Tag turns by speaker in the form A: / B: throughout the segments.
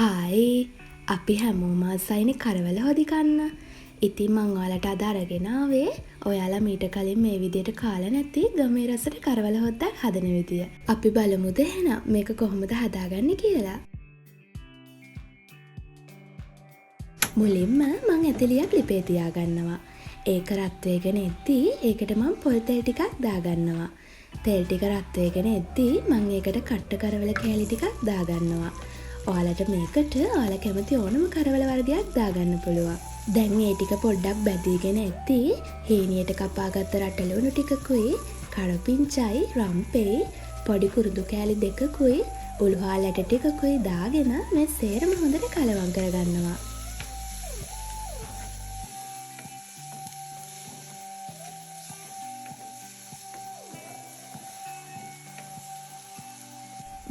A: Hi අපි හැමෝම ආසයිනේ කරවල හොදි කන්න. ඉතින් මං ඔයාලට අද අරගෙන ආවේ ඔයාලා මීට කලින් මේ විදියට කාලා නැති ගමේ රසට කරවල හොද්දක් හදන විදිය. අපි බලමුද එහෙනම් මේක කොහොමද හදාගන්නේ කියලා. මුලින්ම මං ඇතිලියක් ලිපේ තියාගන්නවා. ඒක රත් වෙගෙන එද්දී ඒකට මං පොල් තෙල් ටිකක් දාගන්නවා. තෙල් ටික රත් වෙගෙන එද්දී මං ඒකට කට්ට කරවල කෑලි ටිකක් දාගන්නවා. ඔයාලට මේකට ඔයාලා කැමති ඕනම කරවල වර්ගයක් දාගන්න පුළුවන්. දැන් මේ ටික පොඩ්ඩක් බැදීගෙන එද්දී හේනියට කපාගත්ත රටලුණු ටිකකුයි, කරපිංචයි, රම්පෙයි, පොඩි කුරුදු කෑලි දෙකකුයි, උළුහා ලැට ටිකකුයි දාගෙන මේ සේරම හොඳට කලවම් කරගන්නවා.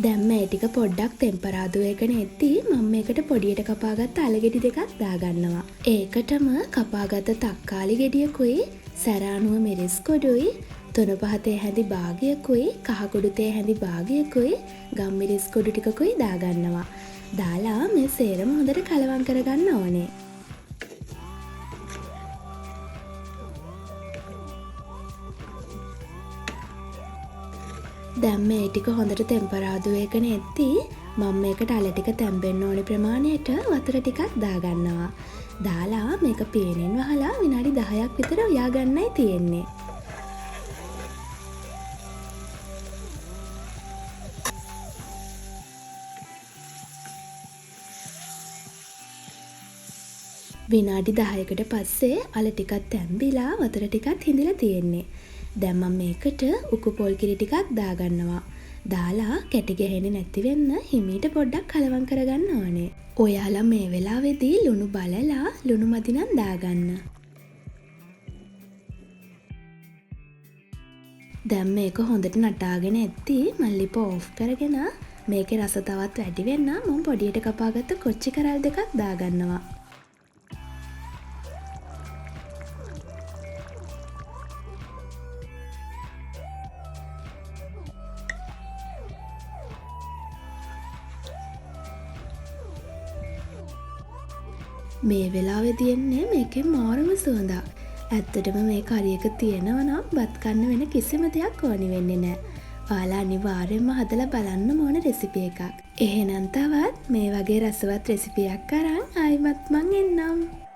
A: දැන් මේ ටික පොඩ්ඩක් ටෙම්පරාදු එකන එද්දී මම මේකට පොඩියට කපාගත්ත අලගෙඩි දෙකක් දාගන්නවා. ඒකටම කපාගත්ත තක්කාලි ගෙඩියකුයි, සැරානුව මිරිස් කොඩුයි, තුන පහ තේ හැඳි භාගයකුයි, කහ කුඩු තේ හැඳි භාගයකුයි, ගම් මිරිස් කොඩු ටිකකුයි දාගන්නවා. දාලා මේ සේරම හොඳට කලවම් කරගන්න ඕනේ. දැන් මේ ටික හොඳට ටෙම්පරාදු එකන එද්දී මම මේකට අල ටික තැම්බෙන්න ඕනි ප්‍රමාණයට වතුර ටිකක් දාගන්නවා. දාලා මේක පේනෙන් වහලා විනාඩි 10ක් විතර උයා ගන්නයි තියෙන්නේ. විනාඩි 10කට පස්සේ අල ටිකක් තැම්බිලා වතුර ටිකත් හිඳිලා තියෙන්නේ. දැන් මම මේකට උකු පොල් කිරි ටිකක් දාගන්නවා. දාලා කැටි ගැහෙන්නේ නැති වෙන්න හිමීට පොඩ්ඩක් කලවම් කරගන්න ඕනේ. ඔයාලා මේ වෙලාවේදී ලුණු බලලා ලුණු මදි නම් දාගන්න. දැන් මේක හොඳට නටාගෙන එද්දී මම ලිප ඕෆ් කරගෙන මේකේ රස තවත් වැඩි වෙන්න මම පොඩියට කපාගත්ත කොච්චි කරල් දෙකක් දාගන්නවා. මේ වෙලාවේ තියෙන්නේ මේකෙන් මාරම සුවඳක්. ඇත්තටම මේ කරියක තියෙනවා නම් බත් කන්න වෙන කිසිම දෙයක් ඕනි වෙන්නේ නැහැ. ඔයාලා අනිවාර්යෙන්ම හදලා බලන්න ඕන රෙසිපි එකක්. එහෙනම් තවත් මේ වගේ රසවත් රෙසිපියක් අරන් ආයිමත් මං එන්නම්.